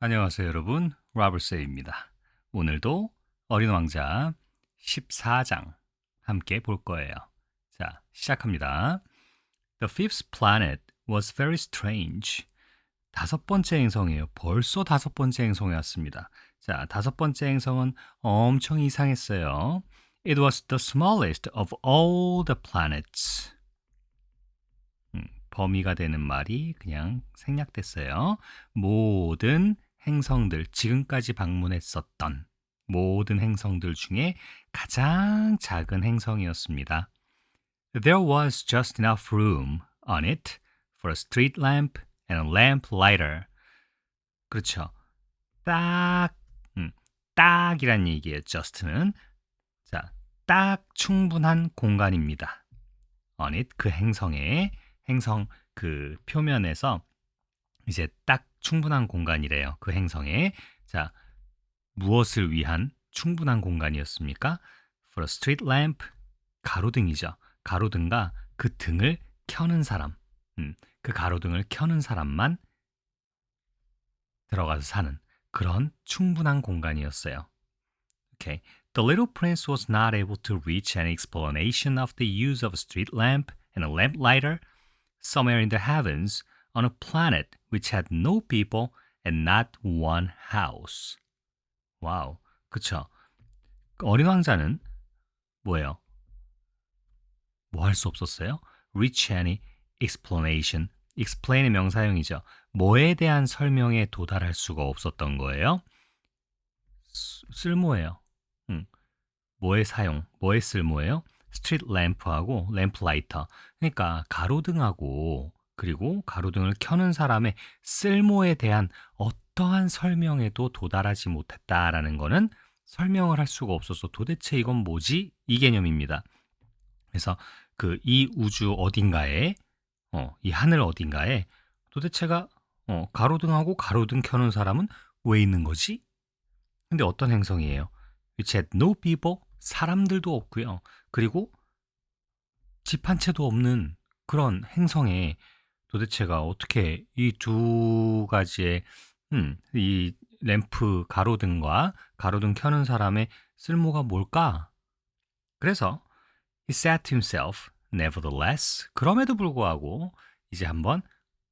안녕하세요, 여러분. 로버트세입니다. 오늘도 어린 왕자 14장 함께 볼 거예요. 자, 시작합니다. The fifth planet was very strange. 다섯 번째 행성이에요. 벌써 다섯 번째 행성에 왔습니다. 자, 다섯 번째 행성은 엄청 이상했어요. It was the smallest of all the planets. 범위가 되는 말이 그냥 생략됐어요. 모든 행성들, 지금까지 방문했었던 모든 행성들 중에 가장 작은 행성이었습니다. There was just enough room on it for a street lamp and a lamp lighter. 그렇죠. 딱, 딱이란 얘기예요. just는. 자, 딱 충분한 공간입니다. on it, 그 행성에 행성 그 표면에서 이제 딱 충분한 공간이래요. 그 행성에. 자, 무엇을 위한 충분한 공간이었습니까? For a street lamp, 가로등이죠. 가로등과 그 등을 켜는 사람, 그 가로등을 켜는 사람만 들어가서 사는 그런 충분한 공간이었어요. Okay. The little prince was not able to reach an explanation of the use of a street lamp and a lamp lighter somewhere in the heavens on a planet which had no people and not one house. 와우, 그쵸? 어린 왕자는 뭐예요? 뭐 할 수 없었어요? Reach any explanation. explain의 명사형이죠. 뭐에 대한 설명에 도달할 수가 없었던 거예요? 쓸모예요. 뭐의 사용, 뭐의 쓸모예요? 스트리트 램프하고 램프 라이터. 그러니까 가로등하고 그리고 가로등을 켜는 사람의 쓸모에 대한 어떠한 설명에도 도달하지 못했다라는 거는 설명을 할 수가 없어서 도대체 이건 뭐지? 이 개념입니다. 그래서 그 이 우주 어딘가에 이 하늘 어딘가에 도대체가 가로등하고 가로등 켜는 사람은 왜 있는 거지? 근데 어떤 행성이에요? which had no people, 사람들도 없고요. 그리고 집 한 채도 없는 그런 행성에 도대체가 어떻게 이 두 가지의 이 램프 가로등과 가로등 켜는 사람의 쓸모가 뭘까? 그래서 he said to himself, nevertheless, 그럼에도 불구하고 이제 한번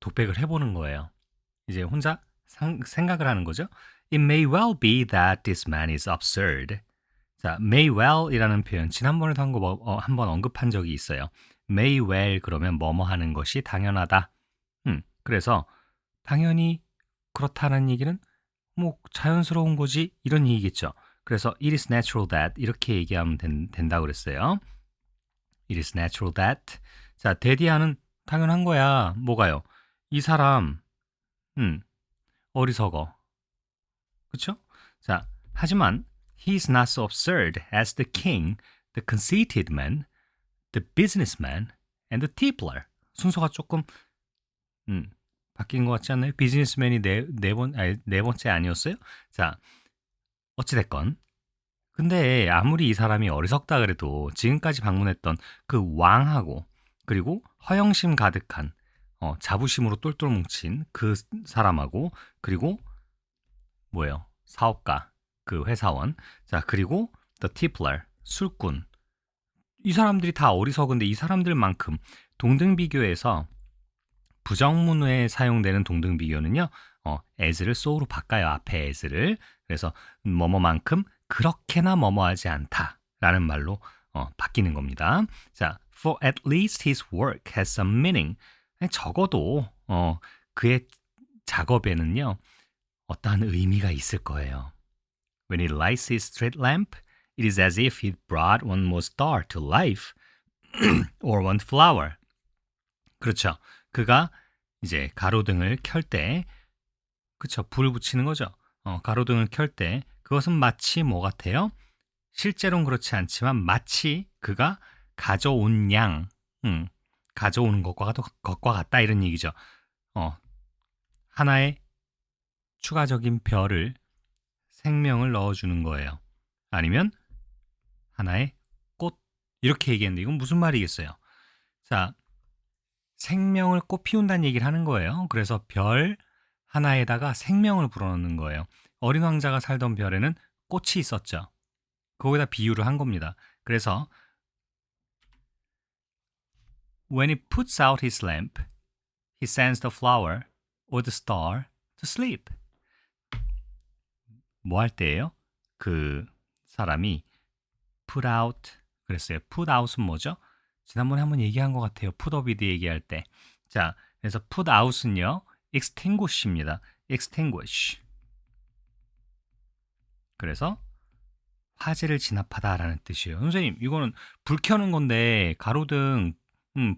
독백을 해보는 거예요. 이제 혼자 생각을 하는 거죠. It may well be that this man is absurd. 자, may well이라는 표현 지난번에도 한번 언급한 적이 있어요. may well 그러면 뭐뭐 하는 것이 당연하다. 그래서 당연히 그렇다는 얘기는 뭐 자연스러운 거지 이런 얘기겠죠. 그래서 it is natural that 이렇게 얘기하면 된다고 그랬어요. It is natural that. 자, 데디아는 당연한 거야. 뭐가요? 이 사람 어리석어. 그쵸? 자, 하지만 he is not so absurd as the king, the conceited man, the businessman, and the tippler. 순서가 조금 바뀐 것 같지 않나요? 비즈니스맨이 네 번째 아니었어요? 자, 어찌됐건 근데 아무리 이 사람이 어리석다 그래도 지금까지 방문했던 그 왕하고 그리고 허영심 가득한 자부심으로 똘똘 뭉친 그 사람하고 그리고 뭐예요? 사업가, 그 회사원. 자, 그리고 the tippler, 술꾼. 이 사람들이 다 어리석은데 이 사람들만큼 동등 비교에서 부정문에 사용되는 동등 비교는요. as를 so로 바꿔요. 앞에 as를. 그래서 뭐뭐만큼 그렇게나 뭐뭐하지 않다라는 말로 바뀌는 겁니다. 자, for at least his work has some meaning. 적어도 그의 작업에는요. 어떠한 의미가 있을 거예요. When he lights his street lamp, it is as if he brought one more star to life or one flower. 그렇죠. 그가 이제 가로등을 켤 때, 그쵸, 불을 붙이는 거죠. 가로등을 켤 때 그것은 마치 뭐 같아요? 실제로는 그렇지 않지만 마치 그가 가져온 가져오는 것과 같다 이런 얘기죠. 하나의 추가적인 별을 생명을 넣어주는 거예요. 아니면 하나의 꽃 이렇게 얘기했는데 이건 무슨 말이겠어요? 자, 생명을 꽃 피운다는 얘기를 하는 거예요. 그래서 별 하나에다가 생명을 불어넣는 거예요. 어린 왕자가 살던 별에는 꽃이 있었죠. 거기다 비유를 한 겁니다. 그래서 When he puts out his lamp, he sends the flower or the star to sleep. 뭐 할 때예요? 그 사람이 put out 그랬어요. put out은 뭐죠? 지난번에 한번 얘기한 것 같아요. put up이드 얘기할 때. 자, 그래서 put out은요. extinguish입니다. extinguish. 그래서 화재를 진압하다라는 뜻이에요. 선생님, 이거는 불 켜는 건데 가로등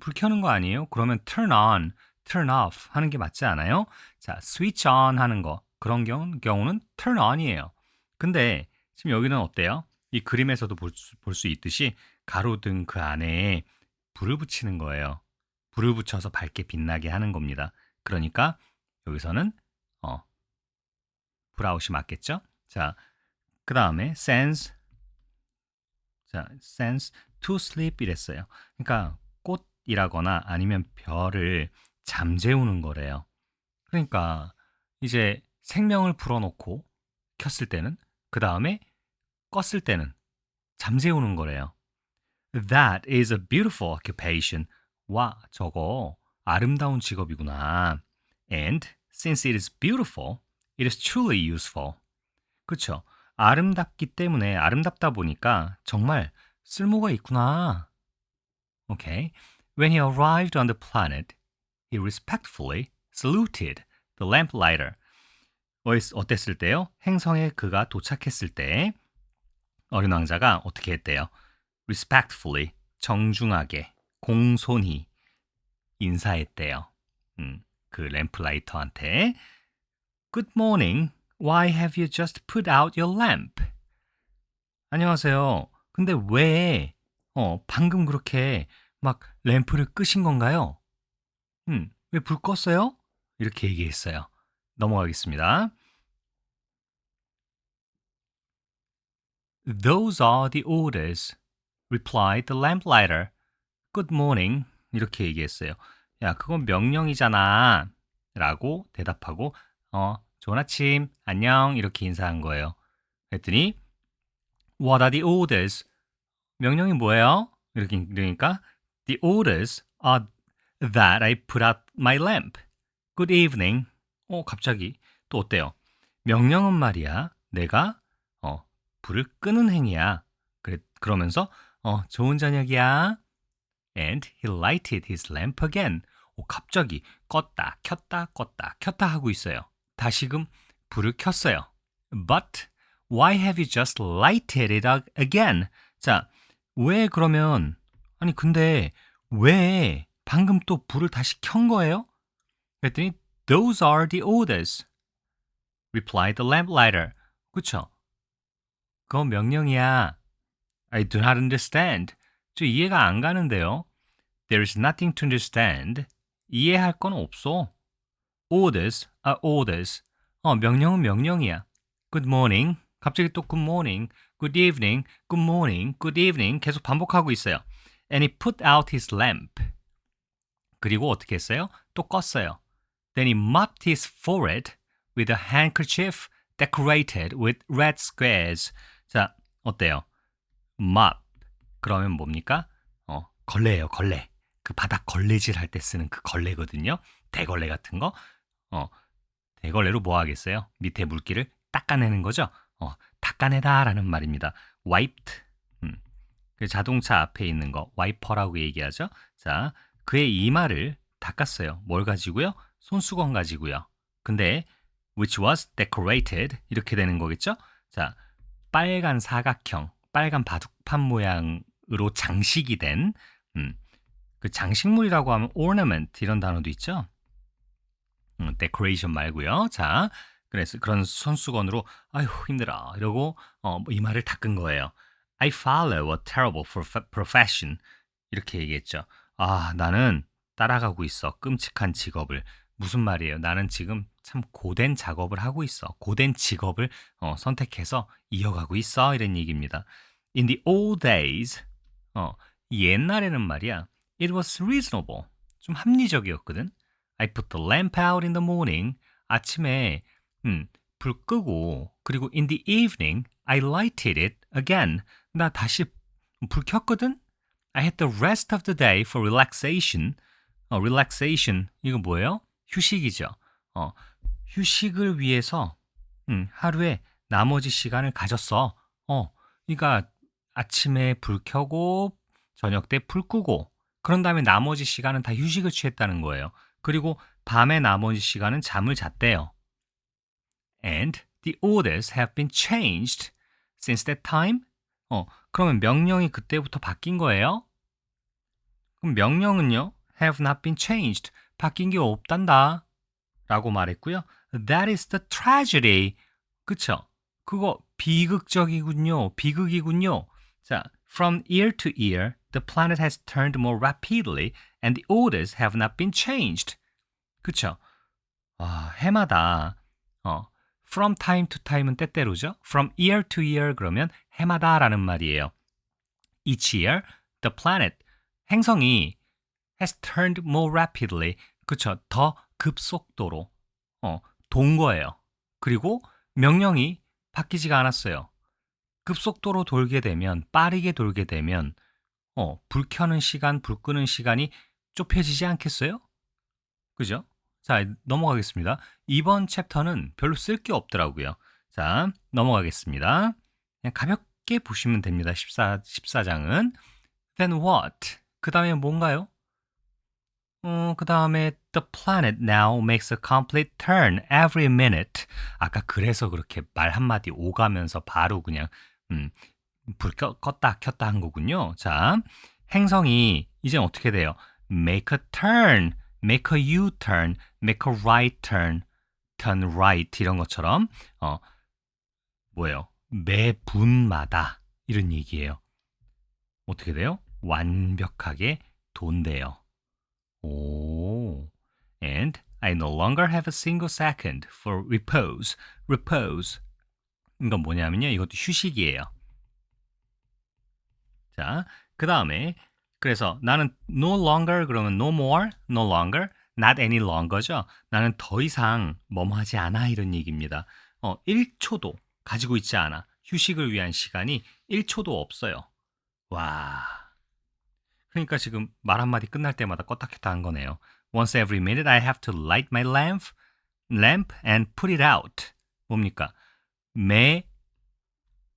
불 켜는 거 아니에요? 그러면 turn on, turn off 하는 게 맞지 않아요? 자, switch on 하는 거 그런 경우는 turn on이에요. 근데 지금 여기는 어때요? 이 그림에서도 볼 수 있듯이 가로등 그 안에 불을 붙이는 거예요. 불을 붙여서 밝게 빛나게 하는 겁니다. 그러니까 여기서는 불아웃이 맞겠죠? 자, 그 다음에 sends 자, sends to sleep 이랬어요. 그러니까 꽃이라거나 아니면 별을 잠재우는 거래요. 그러니까 이제 생명을 불어넣고 켰을 때는 그 다음에 껐을 때는 잠재우는 거래요. That is a beautiful occupation. 와, 저거 아름다운 직업이구나. And since it is beautiful, it is truly useful. 그쵸? 아름답기 때문에 아름답다 보니까 정말 쓸모가 있구나. Okay. When he arrived on the planet, he respectfully saluted the lamplighter. 어땠을 때요? 행성에 그가 도착했을 때 어린 왕자가 어떻게 했대요? respectfully, 정중하게, 공손히 인사했대요. 그 램플라이터한테 Good morning. Why have you just put out your lamp? 안녕하세요. 근데 왜 방금 그렇게 막 램프를 끄신 건가요? 왜 불 껐어요? 이렇게 얘기했어요. 넘어가겠습니다. Those are the orders, replied the lamplighter. Good morning. 이렇게 얘기했어요. 야, 그건 명령이잖아. 라고 대답하고, 좋은 아침, 안녕. 이렇게 인사한 거예요. 그랬더니, What are the orders? 명령이 뭐예요? 이렇게 그러니까, The orders are that I put out my lamp. Good evening. 갑자기 또 어때요? 명령은 말이야. 내가 불을 끄는 행위야. 그러면서 좋은 저녁이야. And he lighted his lamp again. 갑자기 껐다, 켰다, 껐다, 켰다 하고 있어요. 다시금 불을 켰어요. But why have you just lighted it again? 자, 왜 그러면 아니 근데 왜 방금 또 불을 다시 켠 거예요? 그랬더니 Those are the orders, replied the lamplighter. 그쵸? 그건 명령이야. I do not understand. 저 이해가 안 가는데요. There is nothing to understand. 이해할 건 없어. Orders are orders. 명령은 명령이야. Good morning. 갑자기 또 good morning. Good evening. Good morning. Good evening. 계속 반복하고 있어요. And he put out his lamp. 그리고 어떻게 했어요? 또 껐어요. Then he mopped his forehead with a handkerchief decorated with red squares. 자, 어때요? mop. 그러면 뭡니까? 걸레예요, 걸레. 그 바닥 걸레질 할 때 쓰는 그 걸레거든요. 대걸레 같은 거. 대걸레로 뭐 하겠어요? 밑에 물기를 닦아내는 거죠. 닦아내다라는 말입니다. wiped. 그 자동차 앞에 있는 거 와이퍼라고 얘기하죠. 자, 그의 이마를 닦았어요. 뭘 가지고요? 손수건 가지고요. 근데 which was decorated 이렇게 되는 거겠죠? 자, 빨간 사각형, 빨간 바둑판 모양으로 장식이 된 그 장식물이라고 하면 ornament 이런 단어도 있죠. decoration 말고요. 자, 그래서 그런 손수건으로 아휴 힘들어 이러고 이마를 닦은 거예요. I follow a terrible profession 이렇게 얘기했죠. 아, 나는 따라가고 있어. 끔찍한 직업을. 무슨 말이에요? 나는 지금 참 고된 작업을 하고 있어. 고된 직업을 선택해서 이어가고 있어. 이런 얘기입니다. In the old days, 옛날에는 말이야. It was reasonable. 좀 합리적이었거든. I put the lamp out in the morning. 아침에 불 끄고 그리고 in the evening I lighted it again. 나 다시 불 켰거든. I had the rest of the day for relaxation. relaxation 이거 뭐예요? 휴식이죠. 어, 휴식을 위해서 하루에 나머지 시간을 가졌어. 그러니까 아침에 불 켜고 저녁 때 불 끄고 그런 다음에 나머지 시간은 다 휴식을 취했다는 거예요. 그리고 밤에 나머지 시간은 잠을 잤대요. And the orders have been changed since that time. 그러면 명령이 그때부터 바뀐 거예요? 그럼 명령은요? have not been changed. 바뀐 게 없단다. 라고 말했고요. That is the tragedy. 그쵸? 그거 비극적이군요. 비극이군요. 자, from year to year, the planet has turned more rapidly and the orders have not been changed. 그쵸? 해마다 from time to time은 때때로죠. from year to year 그러면 해마다라는 말이에요. Each year, the planet, 행성이 has turned more rapidly. 그쵸? 더 급속도로 돈 거예요. 그리고 명령이 바뀌지가 않았어요. 급속도로 돌게 되면, 빠르게 돌게 되면 불 켜는 시간, 불 끄는 시간이 좁혀지지 않겠어요? 그죠? 자, 넘어가겠습니다. 이번 챕터는 별로 쓸 게 없더라고요. 자, 넘어가겠습니다. 그냥 가볍게 보시면 됩니다. 14장은. Then what? 그 다음에 뭔가요? 그 다음에 The planet now makes a complete turn every minute. 아까 그래서 그렇게 말 한마디 오가면서 바로 그냥 불 껐다 켰다 한 거군요. 자, 행성이 이제 어떻게 돼요? Make a turn, make a U-turn, make a right turn, turn right 이런 것처럼 뭐예요? 매 분마다 이런 얘기예요. 어떻게 돼요? 완벽하게 돈대요. 오. And I no longer have a single second for repose. repose. 이건 뭐냐면요. 이것도 휴식이에요. 자, 그 다음에 그래서 나는 no longer 그러면 no more, no longer, not any longer죠. 나는 더 이상 뭐뭐하지 않아 이런 얘기입니다. 1초도 가지고 있지 않아. 휴식을 위한 시간이 1초도 없어요. 와. 그러니까 지금 말 한마디 끝날 때마다 껐다 켰다 한 거네요. Once every minute I have to light my lamp and put it out. 뭡니까? 매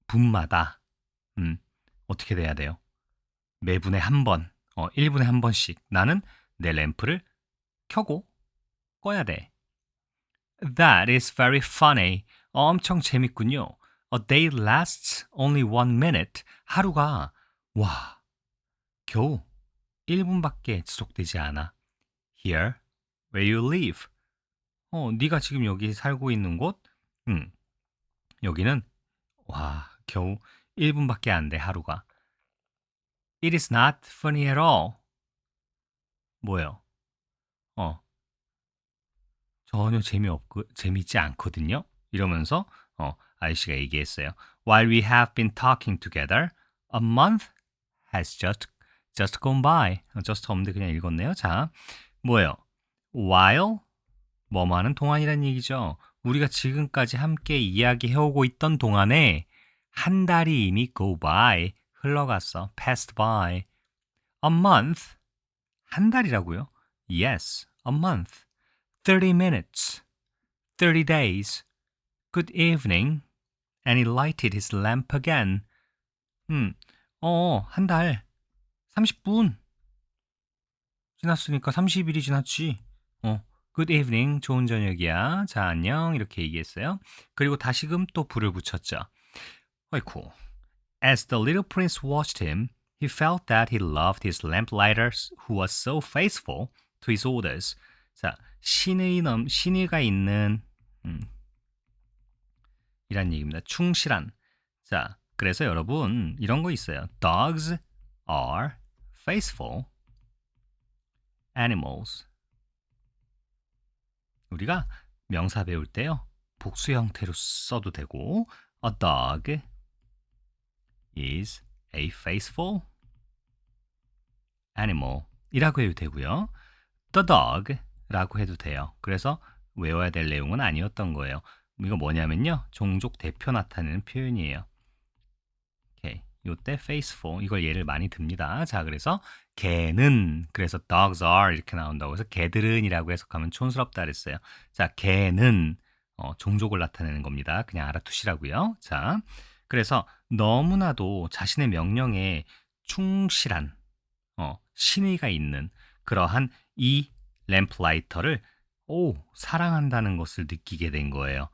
분마다 어떻게 돼야 돼요? 매분에 한 번, 1분에 한 번씩 나는 내 램프를 켜고 꺼야 돼. That is very funny. 엄청 재밌군요. A day lasts only 1 minute. 하루가 와 겨우 1분밖에 지속되지 않아. Here, where you live. 네가 지금 여기 살고 있는 곳, 여기는 와 겨우 1분밖에 안 돼 하루가. It is not funny at all. 뭐예요? 전혀 재미있지 않거든요. 이러면서 아이씨가 얘기했어요. While we have been talking together, a month has just gone by. just 없는데 그냥 읽었네요. 자, 뭐예요? While 뭐뭐하는 동안이란 얘기죠. 우리가 지금까지 함께 이야기해오고 있던 동안에 한 달이 이미 go by 흘러갔어. passed by. A month 한 달이라고요? Yes, a month. 30 minutes. 30 days. Good evening. And he lighted his lamp again. 한 달. 30분. 지났으니까 30일이 지났지. Good evening. 좋은 저녁이야. 자, 안녕. 이렇게 얘기했어요. 그리고 다시금 또 불을 붙였죠. 아이쿠. As the little prince watched him, he felt that he loved his lamplighter who was so faithful to his orders. 자, 신의가 있는 이란 얘기입니다. 충실한. 자, 그래서 여러분 이런 거 있어요. Dogs are faithful animals. 우리가 명사 배울 때요. 복수 형태로 써도 되고 A dog is a faithful animal 이라고 해도 되고요. The dog 라고 해도 돼요. 그래서 외워야 될 내용은 아니었던 거예요. 이거 뭐냐면요. 종족 대표 나타내는 표현이에요. 오케이. 요때 faithful 이걸 예를 많이 듭니다. 자, 그래서 개는 그래서 dogs are 이렇게 나온다고 해서 개들은이라고 해석하면 촌스럽다 그랬어요. 자, 개는 종족을 나타내는 겁니다. 그냥 알아두시라고요. 자, 그래서 너무나도 자신의 명령에 충실한 신의가 있는 그러한 이 램플라이터를 사랑한다는 것을 느끼게 된 거예요.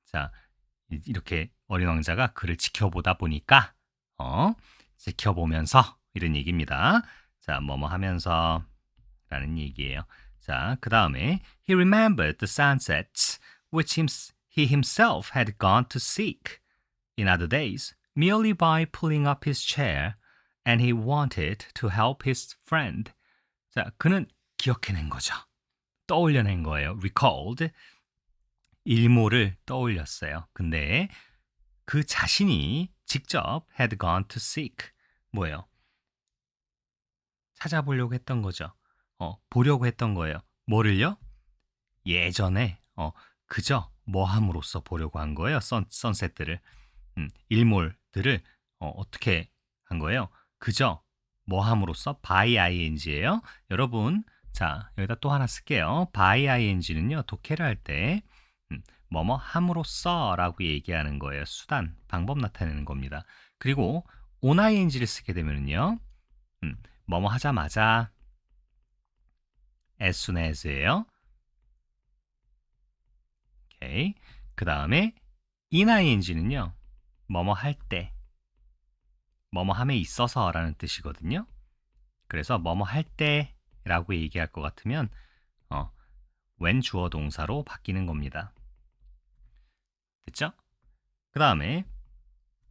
자, 이렇게 어린 왕자가 그를 지켜보다 보니까 지켜보면서 이런 얘기입니다. 자, 뭐뭐 하면서 라는 얘기예요. 자, 그 다음에 He remembered the sunsets which he himself had gone to seek in other days merely by pulling up his chair and he wanted to help his friend. 자, 그는 기억해낸 거죠. 떠올려낸 거예요. recalled. 일모를 떠올렸어요. 근데 그 자신이 직접 had gone to seek. 뭐예요? 찾아보려고 했던 거죠. 보려고 했던 거예요. 뭐를요? 예전에 그저 뭐 함으로써 보려고 한 거예요. 선셋들을. 일몰들을 어떻게 한 거예요? 그저 뭐 함으로써 by ing예요. 여러분, 자, 여기다 또 하나 쓸게요. by ing는요. 독해를 할 때 뭐뭐 함으로써라고 얘기하는 거예요. 수단, 방법 나타내는 겁니다. 그리고 on ing를 쓰게 되면은요. 뭐뭐 하자마자 as soon as예요. 오케이. 그 다음에 in ing는요. 뭐뭐 할 때, 뭐뭐 함에 있어서라는 뜻이거든요. 그래서 뭐뭐 할 때라고 얘기할 것 같으면 when 주어 동사로 바뀌는 겁니다. 됐죠? 그 다음에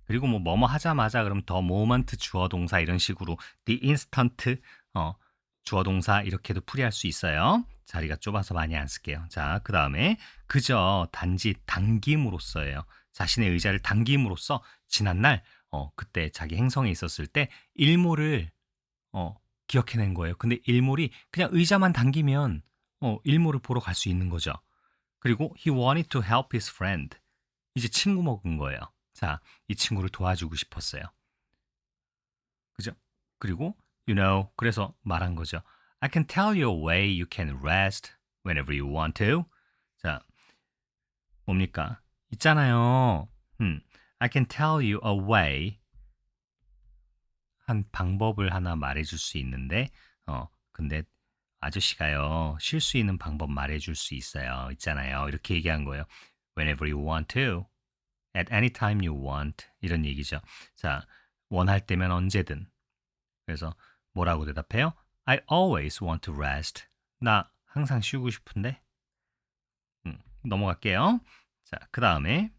그리고 뭐뭐 하자마자 그럼 the moment 주어 동사 이런 식으로 the instant 주어 동사 이렇게도 풀이할 수 있어요. 자리가 좁아서 많이 안 쓸게요. 자, 그 다음에 그저 단지 당김으로써예요. 자신의 의자를 당김으로써 지난날 그때 자기 행성에 있었을 때 일몰을 기억해낸 거예요. 근데 일몰이 그냥 의자만 당기면 일몰을 보러 갈 수 있는 거죠. 그리고 he wanted to help his friend. 이제 친구 먹은 거예요. 자, 이 친구를 도와주고 싶었어요. 그죠? 그리고 그래서 말한 거죠. I can tell you a way you can rest whenever you want to. 자, 뭡니까? 있잖아요. I can tell you a way. 한 방법을 하나 말해줄 수 있는데, 근데 아저씨가요, 쉴 수 있는 방법 말해줄 수 있어요. 있잖아요. 이렇게 얘기한 거예요. Whenever you want to, at any time you want. 이런 얘기죠. 자, 원할 때면 언제든. 그래서 뭐라고 대답해요? I always want to rest. 나 항상 쉬고 싶은데. 넘어갈게요. 자, 그 다음에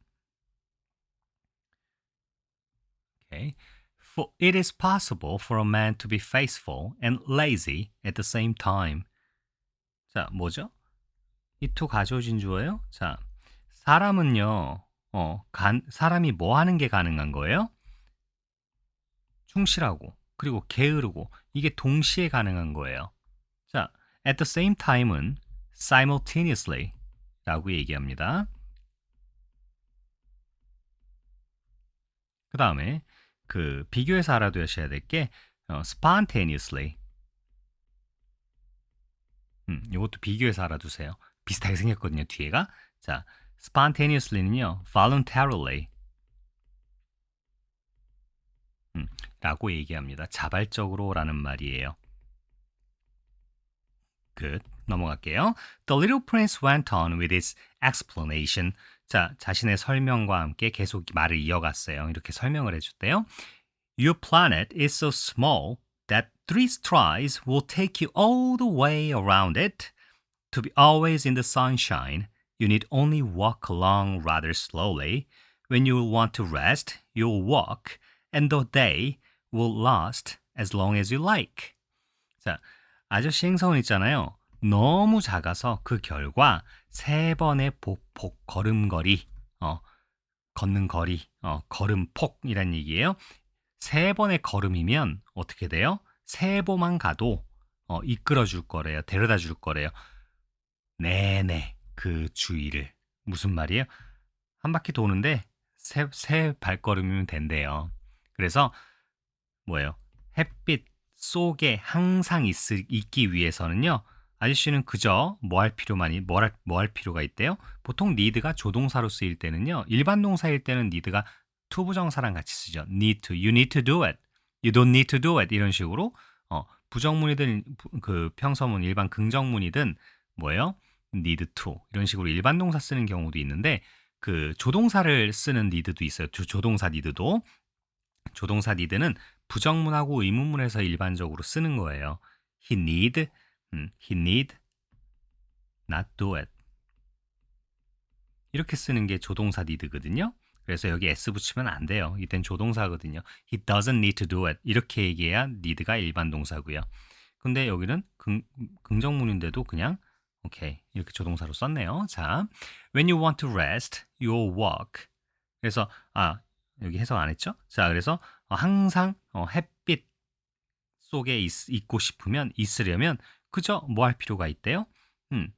okay. For it is possible for a man to be faithful and lazy at the same time. 자, 뭐죠? 이 to 가져오신 주어예요. 자, 사람은요, 사람이 뭐 하는 게 가능한 거예요? 충실하고, 그리고 게으르고, 이게 동시에 가능한 거예요. 자, at the same time은 simultaneously 라고 얘기합니다. 그 다음에 그 비교해서 알아두셔야 될 게 spontaneously. 이것도 비교해서 알아두세요. 비슷하게 생겼거든요, 뒤에가. 자, spontaneously는요, voluntarily 라고 얘기합니다. 자발적으로라는 말이에요. Good. 넘어갈게요. The little prince went on with his explanation. 자, 자신의 설명과 함께 계속 말을 이어갔어요. 이렇게 설명을 해줬대요. Your planet is so small that 3 strides will take you all the way around it. To be always in the sunshine, you need only walk along rather slowly. When you want to rest, you'll walk, and the day will last as long as you like. 자, 아저씨 행성은 있잖아요. 너무 작아서 그 결과 3번의 걸음걸이, 걷는 거리, 걸음폭이란 얘기예요. 3번의 걸음이면 어떻게 돼요? 3보만 가도 이끌어 줄 거래요. 데려다 줄 거래요. 네네. 그 주위를. 무슨 말이에요? 한 바퀴 도는데 세 발걸음이면 된대요. 그래서 뭐예요? 햇빛 속에 항상 있기 위해서는요. 아저씨는 그저 뭐 할 필요가 있대요? 보통 need가 조동사로 쓰일 때는요. 일반 동사일 때는 need가 투부정사랑 같이 쓰죠. need to, you need to do it. you don't need to do it. 이런 식으로 부정문이든 그 평서문 일반 긍정문이든 뭐예요? need to 이런 식으로 일반 동사 쓰는 경우도 있는데 그 조동사를 쓰는 need도 있어요. 조동사 need도. 조동사 need는 부정문하고 의문문에서 일반적으로 쓰는 거예요. he need not do it. 이렇게 쓰는 게 조동사 need거든요. 그래서 여기 s 붙이면 안 돼요. 이땐 조동사거든요. he doesn't need to do it. 이렇게 얘기해야 need가 일반 동사고요. 근데 여기는 긍정문인데도 그냥 오케이 이렇게 조동사로 썼네요. 자, when you want to rest, you walk. 그래서 여기 해석 안 했죠? 자, 그래서 항상 햇빛 속에 있고 싶으면 있으려면 그저 뭐 할 필요가 있대요?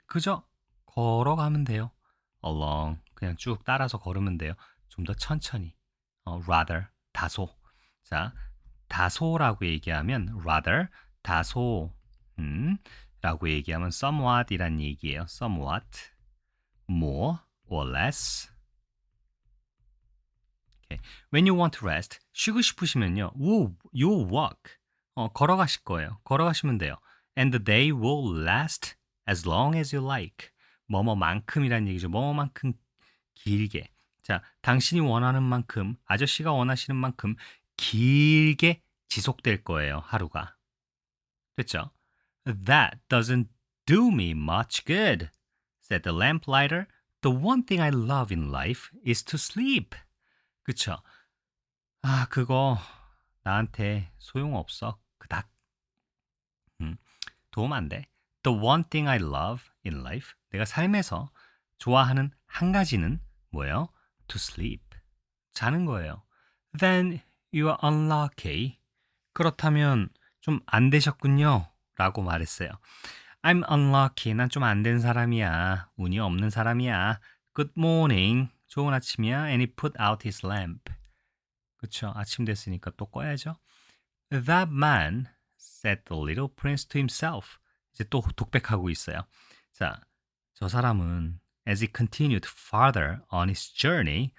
그저 걸어가면 돼요. along 그냥 쭉 따라서 걸으면 돼요. 좀 더 천천히. rather 다소. 자, 다소라고 얘기하면 rather 다소 라고 얘기하면 somewhat 이란 얘기예요. somewhat more or less. Okay. When you want to rest, 쉬고 싶으시면요. you walk. 걸어가실 거예요. 걸어가시면 돼요. And the day will last as long as you like. 뭐뭐만큼이란 얘기죠. 뭐뭐만큼 길게. 자, 당신이 원하는 만큼, 아저씨가 원하시는 만큼 길게 지속될 거예요. 하루가. 됐죠? That doesn't do me much good, said the lamplighter. The one thing I love in life is to sleep. 그쵸? 그거 나한테 소용없어. 그닥. 도움 안 돼. The one thing I love in life. 내가 삶에서 좋아하는 한 가지는 뭐예요? To sleep. 자는 거예요. Then you are unlucky. 그렇다면 좀 안 되셨군요. 라고 말했어요. I'm unlucky. 난 좀 안 된 사람이야. 운이 없는 사람이야. Good morning. 좋은 아침이야. And he put out his lamp. 그쵸. 아침 됐으니까 또 꺼야죠. That man, said the little prince to himself. 이제 또 독백하고 있어요. 자, 저 사람은 as he continued farther on his journey,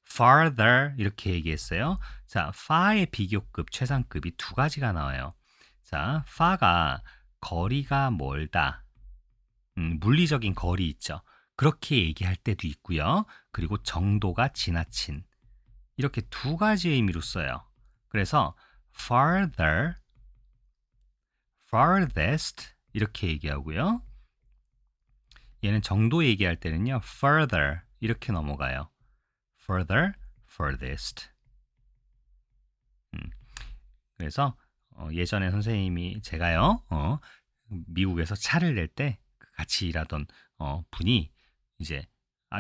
farther 이렇게 얘기했어요. 자, far의 비교급, 최상급이 두 가지가 나와요. 자, far가 거리가 멀다. 물리적인 거리 있죠. 그렇게 얘기할 때도 있고요. 그리고 정도가 지나친. 이렇게 두 가지 의미로 써요. 그래서 farther, farthest 이렇게 얘기하고요. 얘는 정도 얘기할 때는요. further 이렇게 넘어가요. further, furthest. 그래서 예전에 선생님이 제가요. 미국에서 차를 낼 때 같이 일하던 분이 이제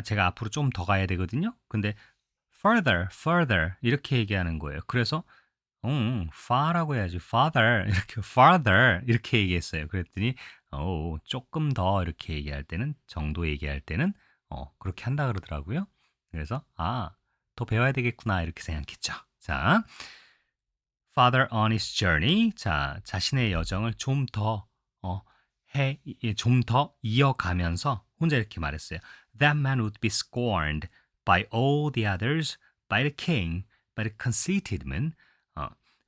제가 앞으로 좀 더 가야 되거든요. 근데 further, further 이렇게 얘기하는 거예요. 그래서 far라고 해야지. father 이렇게 farther 이렇게 얘기했어요. 그랬더니 조금 더 이렇게 얘기할 때는 정도 얘기할 때는 그렇게 한다 그러더라고요. 그래서 더 배워야 되겠구나 이렇게 생각했죠. 자, farther on his journey. 자, 자신의 여정을 좀 더 좀 더 이어가면서 혼자 이렇게 말했어요. That man would be scorned by all the others, by the king, by the conceited man,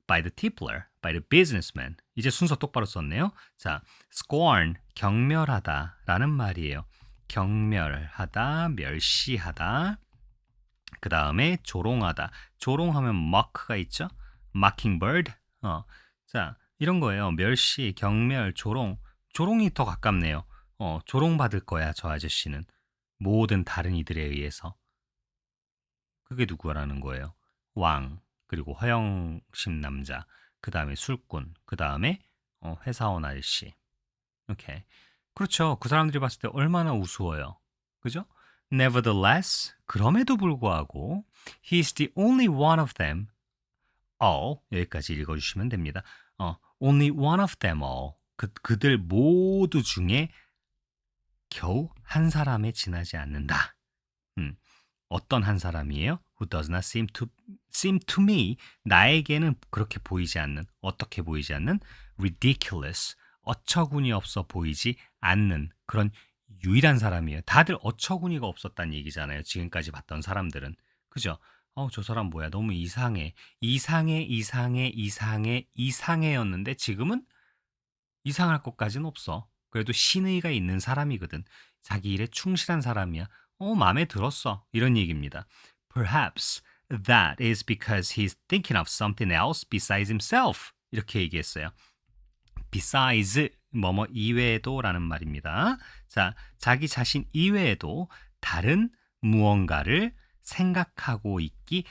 by the tippler, by the businessman. 이제 순서 똑바로 썼네요. 자, scorn, 경멸하다라는 말이에요. 경멸하다, 멸시하다. 그 다음에 조롱하다. 조롱하면 mock가 있죠? mockingbird. 자, 이런 거예요. 멸시, 경멸, 조롱. 조롱이 더 가깝네요. 조롱받을 거야, 저 아저씨는. 모든 다른 이들에 의해서. 그게 누구라는 거예요? 왕, 그리고 허영심 남자, 그 다음에 술꾼, 그 다음에 회사원 아저씨. 오케이. 그렇죠. 그 사람들이 봤을 때 얼마나 우스워요. 그죠? Nevertheless, 그럼에도 불구하고 He's the only one of them all. 여기까지 읽어주시면 됩니다. Only one of them all. 그들 모두 중에 겨우 한 사람에 지나지 않는다. 음, 어떤 한 사람이에요? Who does not seem to me. 나에게는 그렇게 보이지 않는, 어떻게 보이지 않는 ridiculous. 어처구니 없어 보이지 않는 그런 유일한 사람이에요. 다들 어처구니가 없었다는 얘기잖아요. 지금까지 봤던 사람들은. 그죠? 저 사람 뭐야? 너무 이상해. 이상해였는데 지금은 이상할 것까지는 없어. 그래도 신의가 있는 사람이거든. 자기 일에 충실한 사람이야. 마음에 들었어. 이런 얘기입니다. Perhaps that is because he's thinking of something else besides himself. 이렇게 얘기했어요. besides 뭐뭐 이외에도라는 말입니다. 자, 자기 자신 이외에도 다른 무언가를 생각하고 있기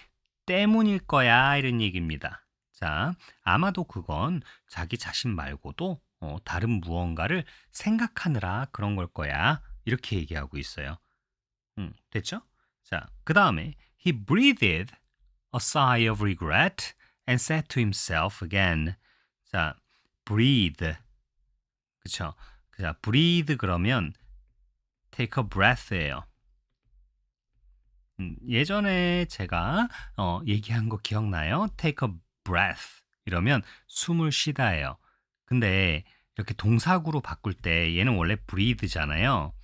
때문일 거야 이런 얘기입니다. 자, 아마도 그건 자기 자신 말고도 다른 무언가를 생각하느라 그런 걸 거야 이렇게 얘기하고 있어요. 됐죠? 자, 그 다음에 he breathed a sigh of regret and said to himself again. 자, breathe. 그쵸? 자, breathe 그러면 take a breath예요. 예전에 제가 얘기한 거 기억나요? take a breath 이러면 숨을 쉬다예요. 근데 이렇게 동사구로 바꿀 때 얘는 원래 breathe잖아요.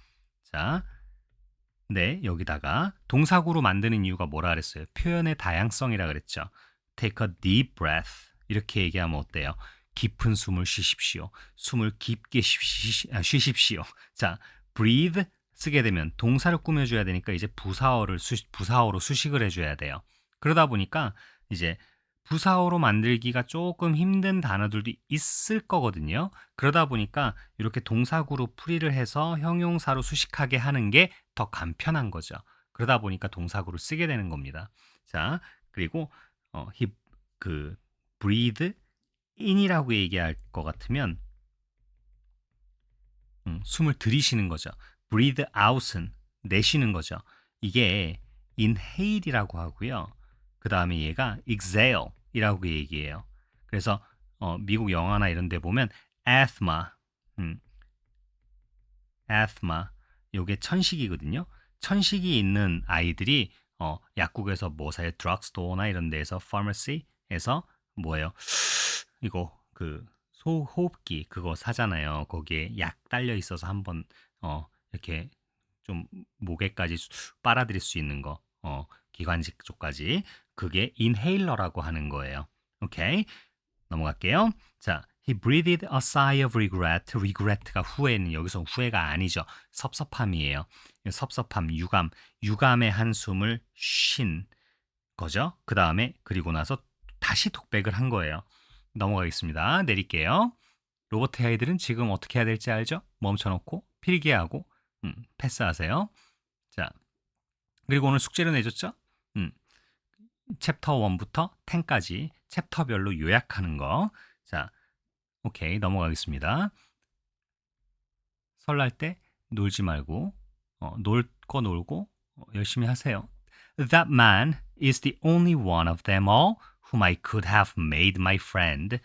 자, 네, 여기다가 동사구로 만드는 이유가 뭐라 그랬어요? 표현의 다양성이라 그랬죠. take a deep breath 이렇게 얘기하면 어때요? 깊은 숨을 쉬십시오. 숨을 깊게 쉬십시오. 자, breathe 쓰게 되면 동사를 꾸며줘야 되니까 이제 부사어로 수식을 해줘야 돼요. 그러다 보니까 이제 부사어로 만들기가 조금 힘든 단어들도 있을 거거든요. 그러다 보니까 이렇게 동사구로 풀이를 해서 형용사로 수식하게 하는 게 더 간편한 거죠. 그러다 보니까 동사구를 쓰게 되는 겁니다. 자, 그리고 he breathe in이라고 얘기할 것 같으면 숨을 들이쉬는 거죠. breathe out은 내쉬는 거죠. 이게 inhale이라고 하고요. 그 다음에 얘가 exhale이라고 얘기해요. 그래서 미국 영화나 이런 데 보면 asthma, asthma 요게 천식이거든요. 천식이 있는 아이들이 약국에서 뭐 사요? 드럭스토어나 이런 데에서 파머시에서 뭐예요? 이거 그 소호흡기 그거 사잖아요. 거기에 약 딸려 있어서 한번 이렇게 좀 목에까지 빨아들일 수 있는 거, 기관지 쪽까지 그게 인헤일러라고 하는 거예요. 오케이, 넘어갈게요. 자, he breathed a sigh of regret. regret가 후회는 여기서 후회가 아니죠. 섭섭함이에요. 섭섭함, 유감의 한숨을 쉰 거죠. 그 다음에 그리고 나서 다시 독백을 한 거예요. 넘어가겠습니다. 내릴게요. 로버트 아이들은 지금 어떻게 해야 될지 알죠? 멈춰놓고 필기하고 패스하세요. 자, 그리고 오늘 숙제를 내줬죠? 챕터 1부터 10까지 챕터별로 요약하는 거. 자, 오케이, 넘어가겠습니다. 설날 때 놀지 말고 놀 거 놀고 열심히 하세요. That man is the only one of them all whom I could have made my friend.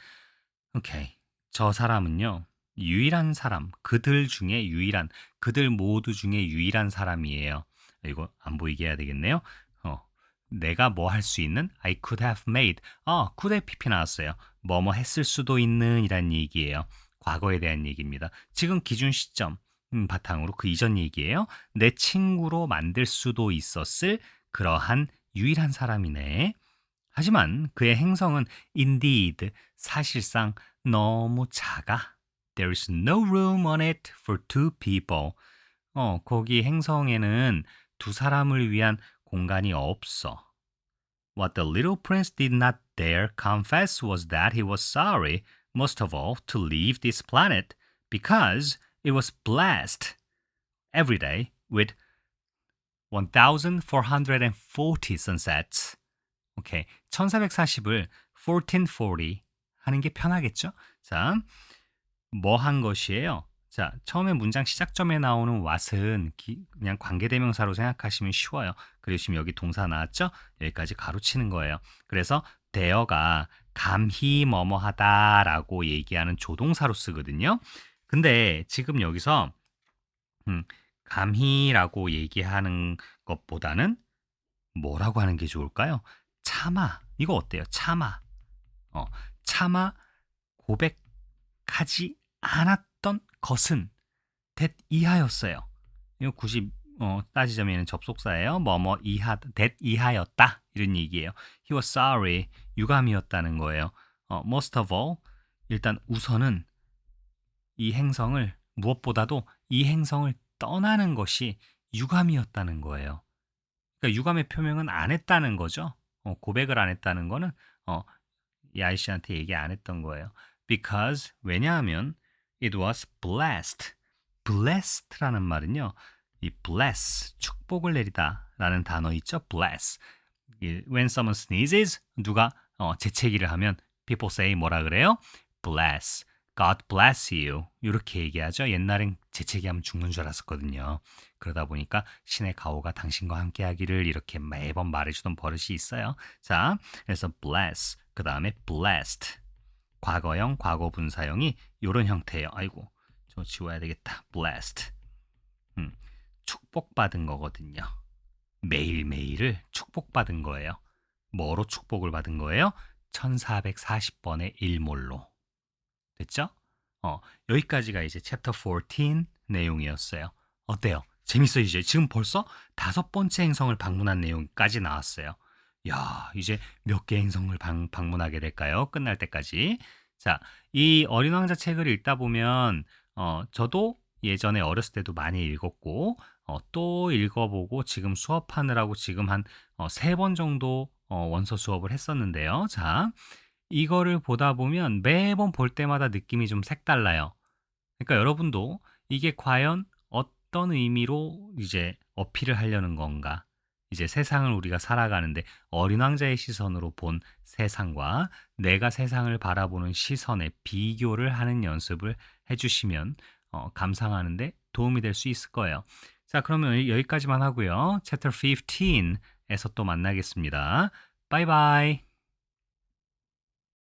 오케이, 저 사람은요. 유일한 사람, 그들 중에 유일한, 그들 모두 중에 유일한 사람이에요. 이거 안 보이게 해야 되겠네요. 내가 뭐 할 수 있는 I could have made. could have pp 나왔어요. 뭐뭐 했을 수도 있는 이란 얘기예요. 과거에 대한 얘기입니다. 지금 기준 시점 바탕으로 그 이전 얘기예요. 내 친구로 만들 수도 있었을 그러한 유일한 사람이네. 하지만 그의 행성은 indeed 사실상 너무 작아. There is no room on it for two people. 거기 행성에는 두 사람을 위한 공간이 없어. What the little prince did not dare confess was that he was sorry, most of all, to leave this planet because it was blessed every day with 1440 sunsets. 오케이. 1440을 1440 하는 게 편하겠죠? 자, 뭐 한 것이에요? 자, 처음에 문장 시작점에 나오는 what은 그냥 관계대명사로 생각하시면 쉬워요. 그리고 지금 여기 동사 나왔죠? 여기까지 가로치는 거예요. 그래서 there가 감히 뭐뭐하다라고 얘기하는 조동사로 쓰거든요. 근데 지금 여기서 음, 감히라고 얘기하는 것보다는 뭐라고 하는 게 좋을까요? 차마. 이거 어때요? 차마. 어, 차마 고백하지 않았던 것은 that 이하였어요. 이거 굳이 따지자면 접속사예요. 뭐뭐 이하, that 이하였다 이런 얘기예요. He was sorry. 유감이었다는 거예요. Most of all, 일단 우선은 이 행성을 무엇보다도 이 행성을 떠나는 것이 유감이었다는 거예요. 그러니까 유감의 표명은 안 했다는 거죠. 고백을 안 했다는 거는 어, 이 아이씨한테 얘기 안 했던 거예요. Because 왜냐하면 it was blessed. blessed라는 말은요. 이 bless 축복을 내리다라는 단어 있죠. bless. When someone sneezes 누가 재채기를 하면 people say 뭐라 그래요? bless. God bless you. 이렇게 얘기하죠. 옛날엔 재채기하면 죽는 줄 알았었거든요. 그러다 보니까 신의 가호가 당신과 함께하기를 이렇게 매번 말해주던 버릇이 있어요. 자, 그래서 bless. 그 다음에 blessed. 과거형, 과거분사형이 이런 형태예요. 아이고, 저 지워야 되겠다. blessed. 축복받은 거거든요. 매일매일을 축복받은 거예요. 뭐로 축복을 받은 거예요? 1440번의 일몰로. 됐죠? 여기까지가 이제 챕터 14 내용이었어요. 어때요? 재밌어요, 이제. 지금 벌써 5번째 행성을 방문한 내용까지 나왔어요. 야, 이제 몇 개 행성을 방문하게 될까요? 끝날 때까지. 자, 이 어린 왕자 책을 읽다 보면, 저도 예전에 어렸을 때도 많이 읽었고, 또 읽어보고 지금 수업하느라고 지금 한 3번 정도 원서 수업을 했었는데요. 자, 이거를 보다 보면 매번 볼 때마다 느낌이 좀 색달라요. 그러니까 여러분도 이게 과연 어떤 의미로 이제 어필을 하려는 건가? 이제 세상을 우리가 살아가는데 어린 왕자의 시선으로 본 세상과 내가 세상을 바라보는 시선의 비교를 하는 연습을 해주시면 감상하는데 도움이 될 수 있을 거예요. 자, 그러면 여기까지만 하고요. Chapter 15에서 또 만나겠습니다. 바이바이.